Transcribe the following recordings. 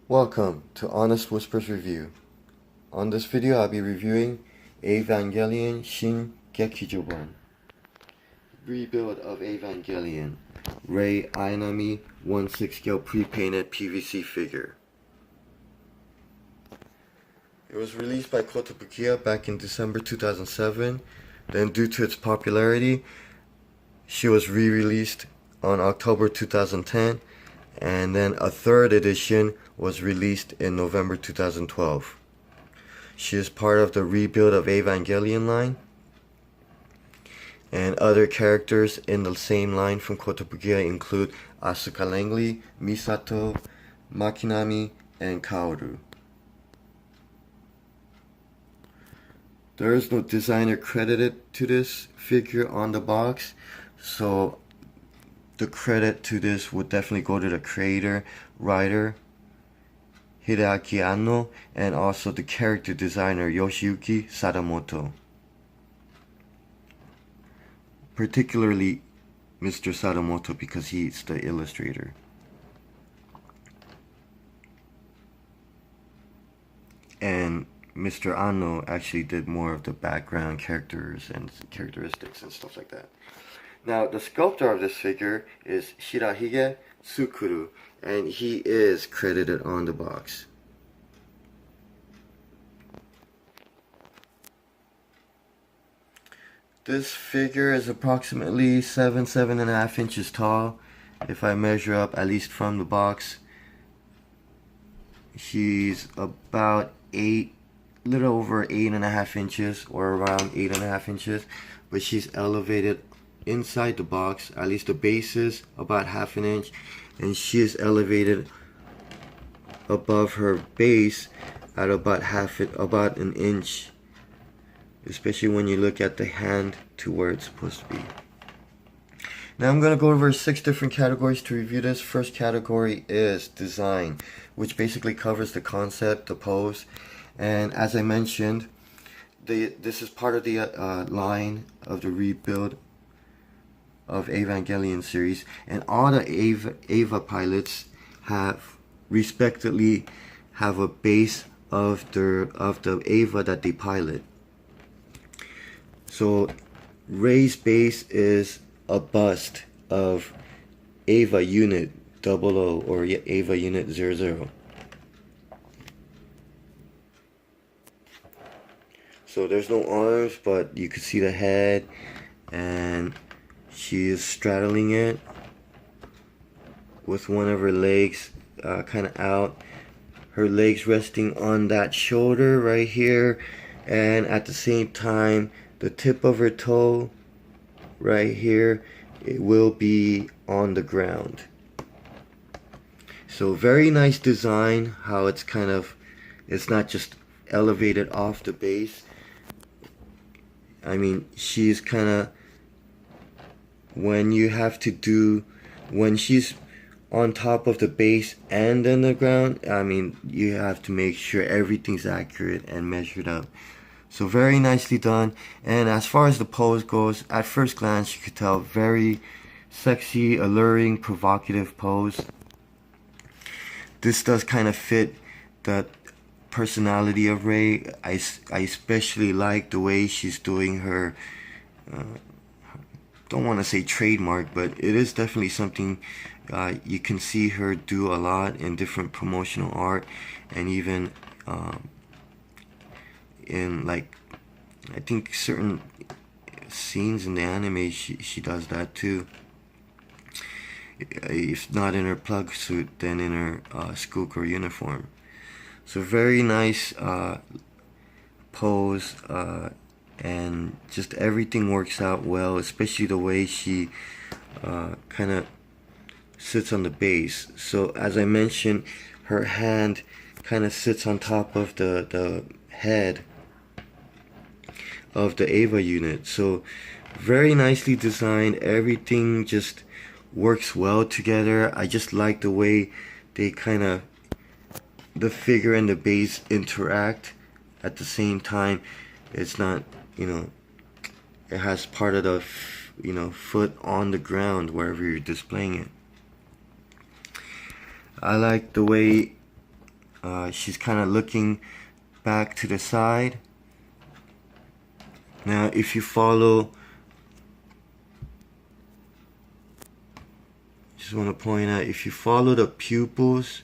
Welcome to Honest Whispers Review. On this video, I'll be reviewing Evangelion Shin Gekijoban. Rebuild of Evangelion Rei Ayanami 1/6 scale pre-painted PVC figure. It was released by Kotobukiya back in December 2007. Then due to its popularity, she was re-released on October 2010, and then a third edition was released in November 2012. She is part of the Rebuild of Evangelion line, and other characters in the same line from Kotobukiya include Asuka Langley, Misato, Makinami, and Kaoru. There is no designer credited to this figure on the box, so the credit to this would definitely go to the creator, writer, Hideaki Anno, and also the character designer, Yoshiyuki Sadamoto. Particularly Mr. Sadamoto, because he's the illustrator. And Mr. Anno actually did more of the background characters and characteristics and stuff like that. Now, the sculptor of this figure is Shirahige Tsukuru, and he is credited on the box. This figure is approximately 7.5 inches tall. If I measure up, at least from the box, she's about little over 8.5 inches, or around 8.5 inches, but she's elevated inside the box. At least the base is about 1/2 inch, and she is elevated above her base at about about an inch, especially when you look at the hand to where it's supposed to be. Now I'm going to go over 6 different categories to review this. First category is design, which basically covers the concept, the pose, and as I mentioned, this is part of the line of the Rebuild of Evangelion series, and all the Eva pilots have respectively have a base of the Eva that they pilot. So Rei's base is a bust of Eva Unit 00 or Eva Unit 00. So there's no arms, but you can see the head, and she is straddling it with one of her legs kind of out. Her legs resting on that shoulder right here, and at the same time, the tip of her toe right here, it will be on the ground. So very nice design, how it's it's not just elevated off the base. I mean, she's when she's on top of the base and then the ground, I mean, you have to make sure everything's accurate and measured up. So very nicely done. And as far as the pose goes, at first glance you could tell, very sexy, alluring, provocative pose. This does kind of fit the personality of Rei. I especially like the way she's doing her, don't want to say trademark, but it is definitely something you can see her do a lot in different promotional art, and even in, like, I think certain scenes in the anime, she does that too. If not in her plug suit, then in her Sculptor uniform. So very nice pose, and just everything works out well, especially the way she kind of sits on the base. So as I mentioned, her hand kind of sits on top of the head of the Eva unit. So very nicely designed. Everything just works well together. I just like the way they the figure and the base interact at the same time. It's not, it has part of the foot on the ground wherever you're displaying it. I like the way She's kind of looking back to the side. Now if you follow, just want to point out, if you follow the pupils,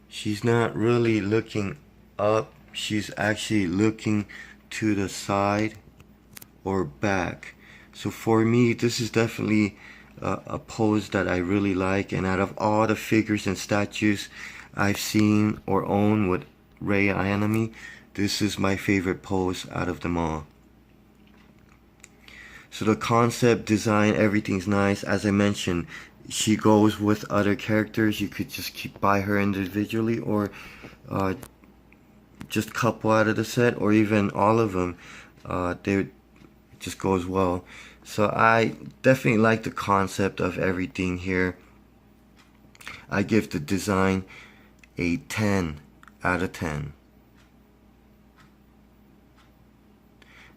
she's not really looking up, she's actually looking to the side or back. So for me, this is definitely a pose that I really like, and out of all the figures and statues I've seen or own with Rei Ayanami, this is my favorite pose out of them all. So the concept, design, everything's nice. As I mentioned, she goes with other characters. You could just buy her individually, or just couple out of the set, or even all of them. They just goes well. So I definitely like the concept of everything here. I give the design a 10 out of 10.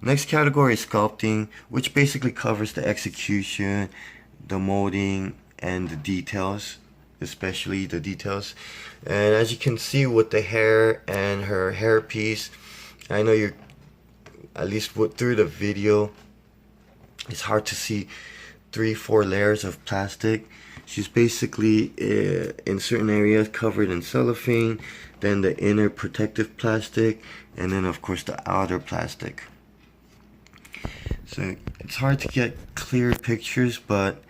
Next category is sculpting, which basically covers the execution, the molding, and the details, especially the details. And as you can see with the hair and her hairpiece, I know you're, at least through the video, it's hard to see 3-4 layers of plastic. She's basically in certain areas covered in cellophane, then the inner protective plastic, and then of course the outer plastic. So it's hard to get clear pictures, but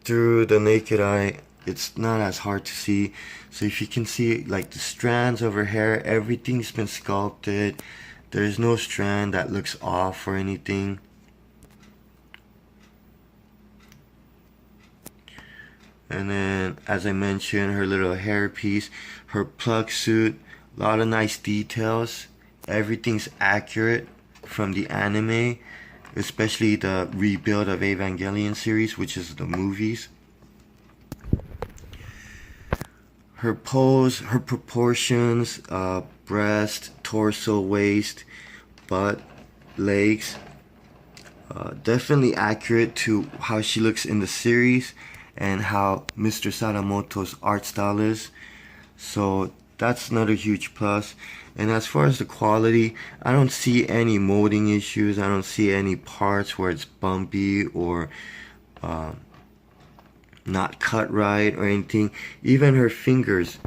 through the naked eye it's not as hard to see. So if you can see, like, the strands of her hair, everything's been sculpted. There's no strand that looks off or anything. And then, as I mentioned, her little hair piece, her plug suit, a lot of nice details. Everything's accurate from the anime, especially the rebuild of Evangelion series, which is the movies. Her pose, her proportions, breast, torso, waist, butt, legs, definitely accurate to how she looks in the series and how Mr. Sadamoto's art style is. So that's another huge plus. And as far as the quality, I don't see any molding issues. I don't see any parts where it's bumpy or not cut right or anything. Even her fingers,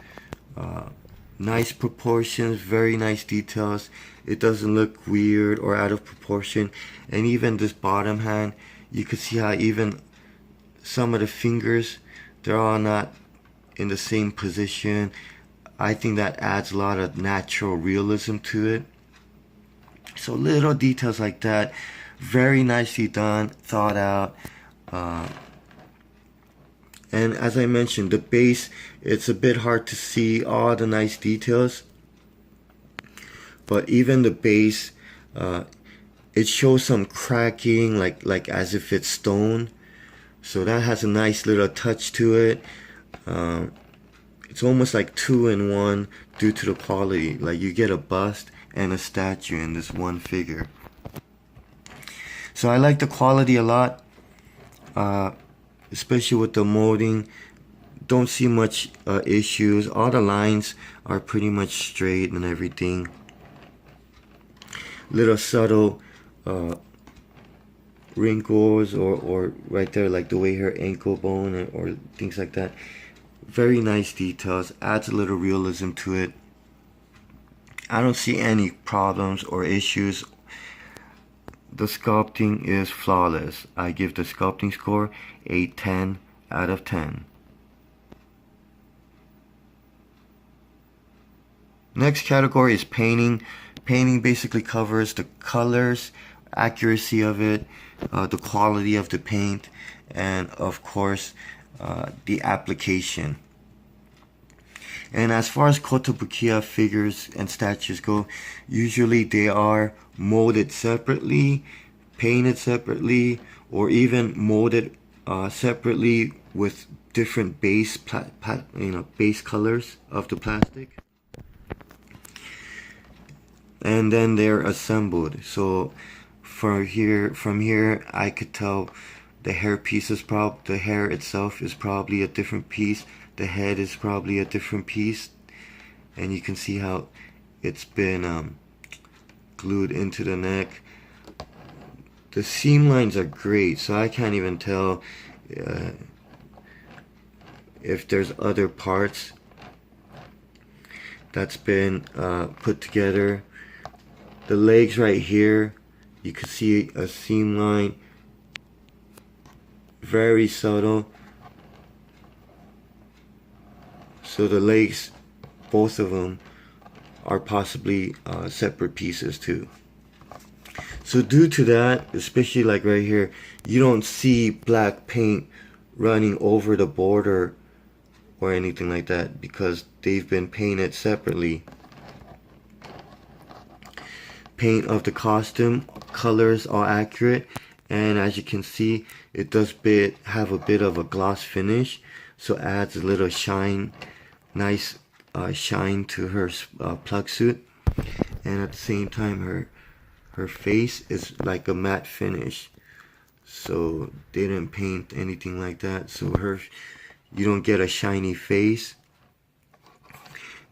nice proportions, very nice details. It doesn't look weird or out of proportion. And even this bottom hand, you could see how even some of the fingers, they're all not in the same position. I think that adds a lot of natural realism to it. So little details like that, very nicely done, thought out. And as I mentioned, the base, it's a bit hard to see all the nice details. But even the base, it shows some cracking, like as if it's stone. So that has a nice little touch to it. It's almost like 2-in-1 due to the quality. Like you get a bust and a statue in this one figure. So I like the quality a lot, especially with the molding. Don't see much issues. All the lines are pretty much straight and everything. Little subtle wrinkles or right there, like the way her ankle bone or things like that. Very nice details, adds a little realism to it. I don't see any problems or issues. The sculpting is flawless. I give the sculpting score a 10 out of 10. Next category is painting. Painting basically covers the colors, accuracy of it, the quality of the paint, and of course the application. And as far as Kotobukiya figures and statues go, usually they are molded separately, painted separately, or even molded separately with different base base colors of the plastic, and then they're assembled. So from here I could tell the hair piece is the hair itself is probably a different piece the head is probably a different piece, and you can see how it's been glued into the neck. The seam lines are great, so I can't even tell if there's other parts that's been put together. The legs right here, you can see a seam line, very subtle. So the legs, both of them, are possibly separate pieces too. So due to that, especially like right here, you don't see black paint running over the border or anything like that because they've been painted separately. Paint of the costume, colors are accurate, and as you can see, it does have a bit of a gloss finish, so adds a little shine, nice shine to her plug suit, and at the same time her face is like a matte finish, so they didn't paint anything like that, so you don't get a shiny face.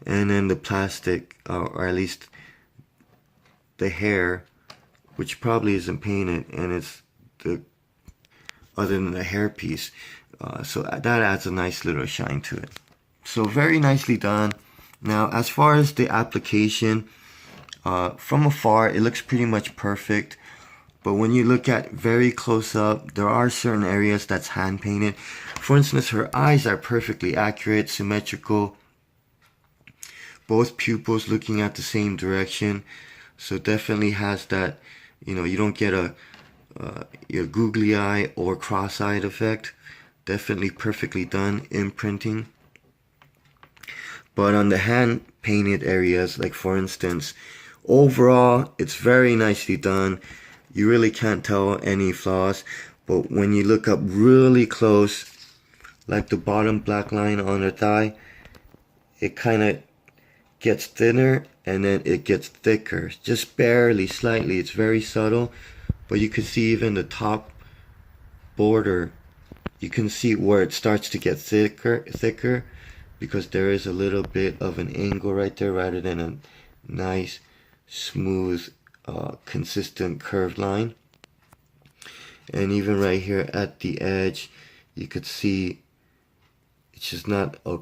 And then the plastic, or at least the hair, which probably isn't painted, and it's other than the hair piece, so that adds a nice little shine to it. So very nicely done. Now as far as the application, from afar it looks pretty much perfect, but when you look at very close up, there are certain areas that's hand painted. For instance, her eyes are perfectly accurate, symmetrical, both pupils looking at the same direction, so definitely has that, you don't get your googly eye or cross-eyed effect. Definitely perfectly done imprinting. But on the hand painted areas, like for instance, overall it's very nicely done. You really can't tell any flaws, but when you look up really close, like the bottom black line on her thigh, it kind of gets thinner and then it gets thicker, just barely, slightly. It's very subtle, but you can see even the top border, you can see where it starts to get thicker because there is a little bit of an angle right there rather than a nice smooth consistent curved line. And even right here at the edge, you could see it's just not a,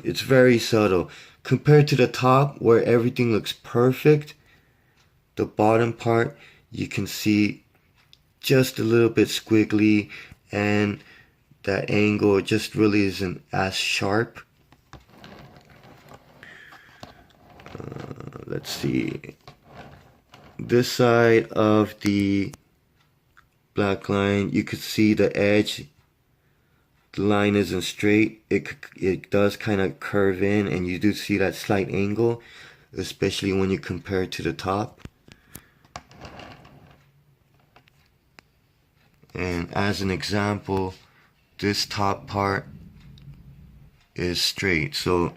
it's very subtle compared to the top where everything looks perfect. The bottom part, you can see just a little bit squiggly, and that angle just really isn't as sharp. Let's see, this side of the black line, you could see the edge, the line isn't straight, it does kind of curve in, and you do see that slight angle, especially when you compare it to the top. And as an example, this top part is straight, so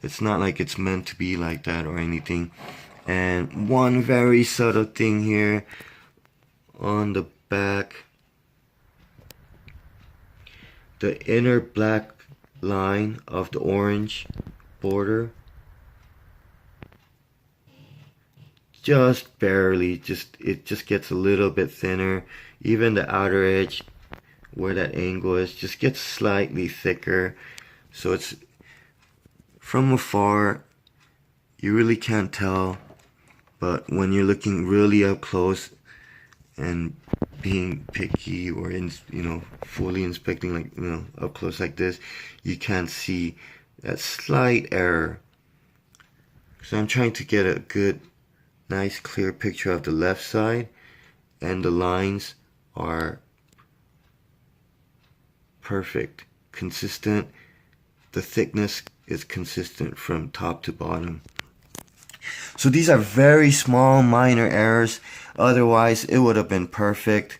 it's not like it's meant to be like that or anything. And one very subtle thing here on the back, the inner black line of the orange border, just barely, it just gets a little bit thinner. Even the outer edge where that angle is just gets slightly thicker, so it's, from afar you really can't tell, but when you're looking really up close and being picky or fully inspecting, like up close like this, you can't see that slight error. So I'm trying to get a good, nice clear picture of the left side, and the lines are perfect, consistent. The thickness is consistent from top to bottom. So these are very small, minor errors. Otherwise, it would have been perfect.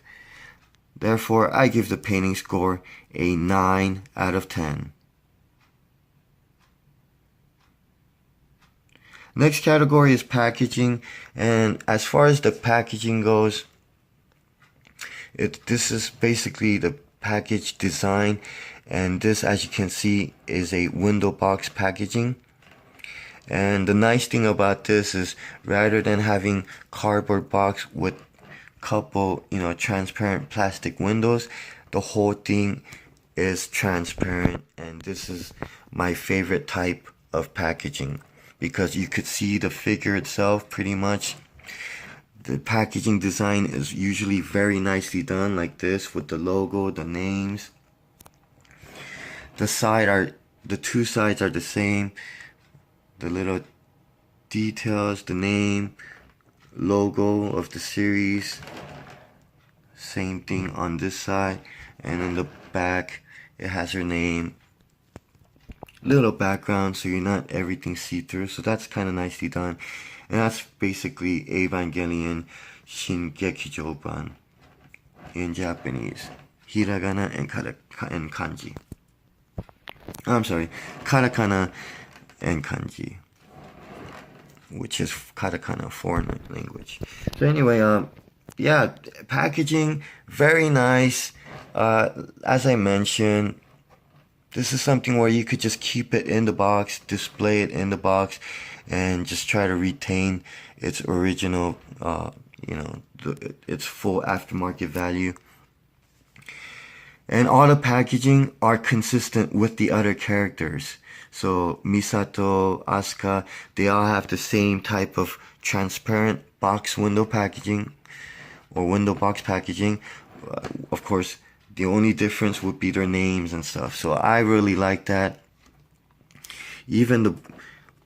Therefore, I give the painting score a 9 out of 10. Next category is packaging, and as far as the packaging goes, this is basically the package design. And this, as you can see, is a window box packaging. And the nice thing about this is, rather than having cardboard box with couple, transparent plastic windows, the whole thing is transparent. And this is my favorite type of packaging, because you could see the figure itself pretty much. The packaging design is usually very nicely done, like this, with the logo, the names. The two sides are the same. The little details, the name, logo of the series. Same thing on this side. And in the back, it has her name. Little background, so you're not everything see-through. So that's kind of nicely done. And that's basically Evangelion Shingeki Joban in Japanese. Hiragana and kanji. I'm sorry, katakana and kanji, which is katakana, foreign language. So anyway, yeah, packaging, very nice. As I mentioned, this is something where you could just keep it in the box, display it in the box, and just try to retain its original, its full aftermarket value. And all the packaging are consistent with the other characters. So Misato, Asuka, they all have the same type of transparent box window packaging or window box packaging. Of course, the only difference would be their names and stuff. So I really like that. Even the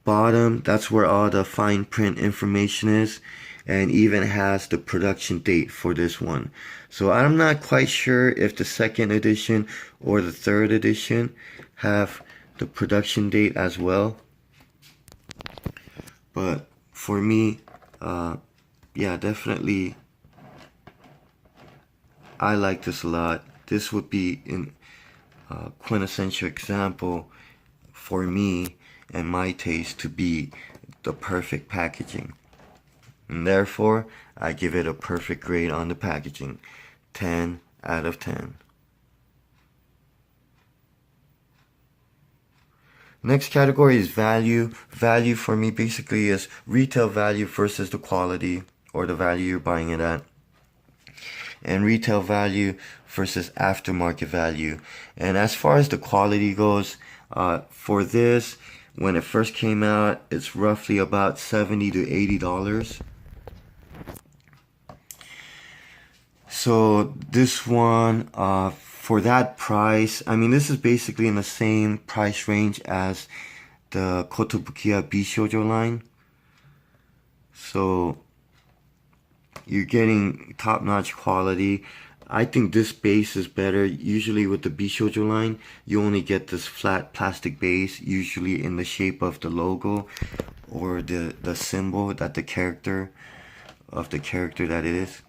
bottom, that's where all the fine print information is, and even has the production date for this one. So I'm not quite sure if the second edition or the third edition have the production date as well. But for me, yeah, definitely, I like this a lot. This would be in quintessential example for me and my taste to be the perfect packaging. And therefore, I give it a perfect grade on the packaging. 10 out of 10. Next category is value. Value for me basically is retail value versus the quality or the value you're buying it at. And retail value versus aftermarket value. And as far as the quality goes, for this, when it first came out, it's roughly about $70 to $80. So this one, for that price, I mean, this is basically in the same price range as the Kotobukiya Bishoujo line. So you're getting top-notch quality. I think this base is better. Usually with the Bishoujo line, you only get this flat plastic base, usually in the shape of the logo or the symbol that the character that it is.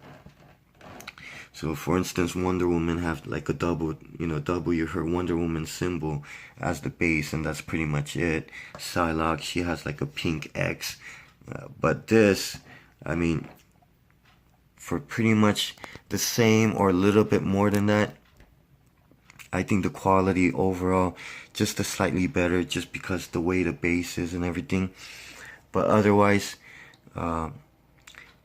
So for instance, Wonder Woman have like a double, her Wonder Woman symbol as the base, and that's pretty much it. Psylocke, she has like a pink X. But this, I mean, for pretty much the same or a little bit more than that, I think the quality overall just a slightly better, just because the way the base is and everything. But otherwise, the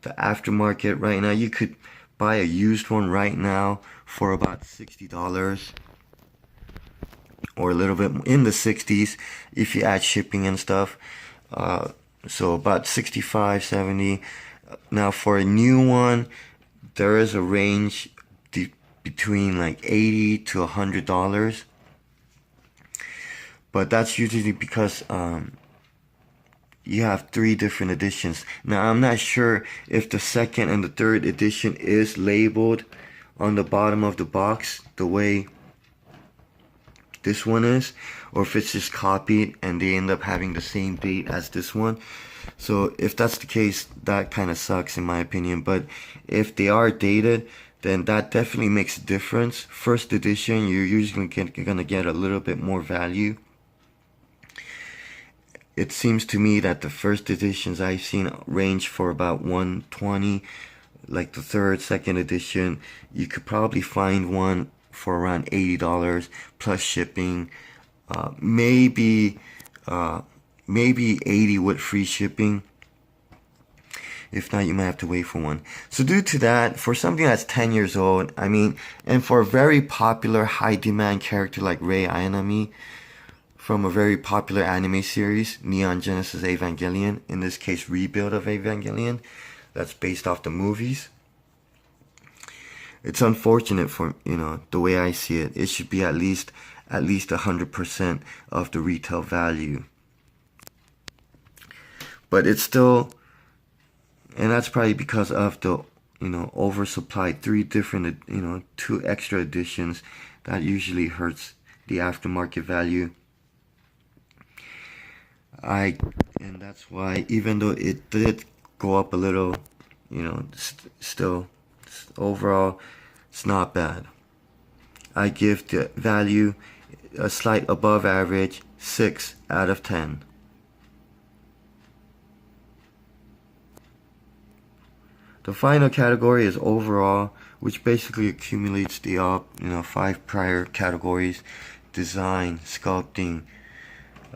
aftermarket right now, you could buy a used one right now for about $60 or a little bit in the 60s if you add shipping and stuff. So about 65, 70. Now for a new one, there is a range between like $80 to $100. But that's usually because you have 3 different editions. Now I'm not sure if the second and the third edition is labeled on the bottom of the box the way this one is, or if it's just copied and they end up having the same date as this one. So if that's the case, that kind of sucks in my opinion. But if they are dated, then that definitely makes a difference. First edition, you're usually gonna get a little bit more value. It seems to me that the first editions I've seen range for about $120. Like the third, second edition, you could probably find one for around $80 plus shipping. Maybe 80 with free shipping. If not, you might have to wait for one. So due to that, for something that's 10 years old, I mean, and for a very popular high demand character like Rei Ayanami from a very popular anime series, Neon Genesis Evangelion, in this case Rebuild of Evangelion, that's based off the movies. It's unfortunate for, the way I see it. It should be at least 100% of the retail value. But it's still, and that's probably because of the, oversupplied 3 different, 2 extra editions. That usually hurts the aftermarket value. And that's why, even though it did go up a little, still, overall, it's not bad. I give the value a slight above average, 6 out of 10. The final category is overall, which basically accumulates the 5 prior categories: design, sculpting,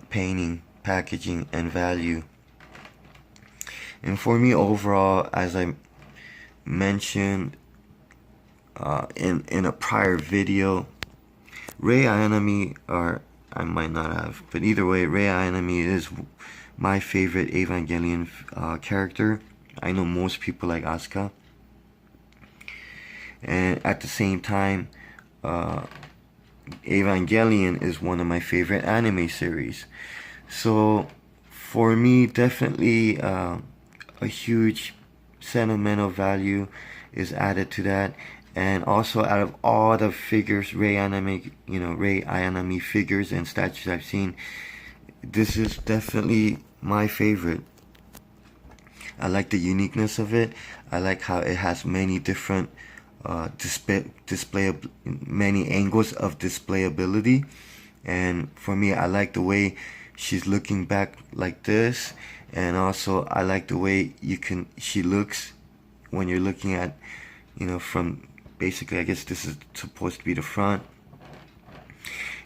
painting, packaging, and value. And for me overall, as I mentioned in a prior video, Rei Ayanami, or I might not have, but either way, Rei Ayanami is my favorite Evangelion character. I know most people like Asuka, and at the same time, Evangelion is one of my favorite anime series. So for me, definitely a huge sentimental value is added to that. And also, out of all the figures, Rei Ayanami figures and statues I've seen, this is definitely my favorite. I like the uniqueness of it. I like how it has many different many angles of displayability. And for me, I like the way she's looking back like this, and also I like the way she looks when you're looking at, from basically, I guess this is supposed to be the front.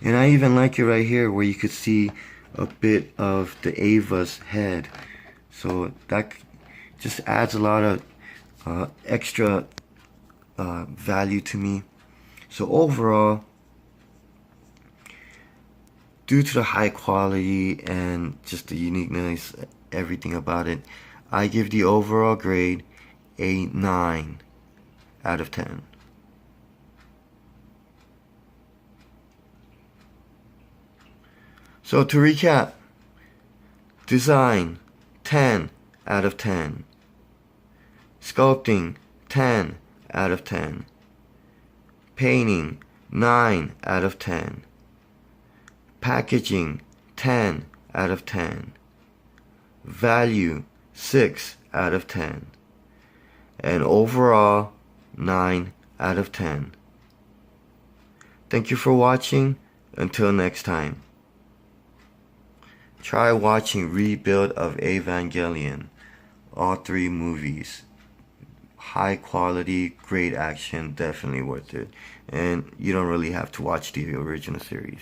And I even like it right here where you could see a bit of the Ava's head. So that just adds a lot of extra value to me. So overall, due to the high quality and just the uniqueness, everything about it, I give the overall grade a 9 out of 10. So to recap, design, 10 out of 10. Sculpting, 10 out of 10. Painting, 9 out of 10. Packaging, 10 out of 10. Value, 6 out of 10. And overall, 9 out of 10. Thank you for watching. Until next time. Try watching Rebuild of Evangelion. All 3 movies. High quality, great action, definitely worth it. And you don't really have to watch the original series.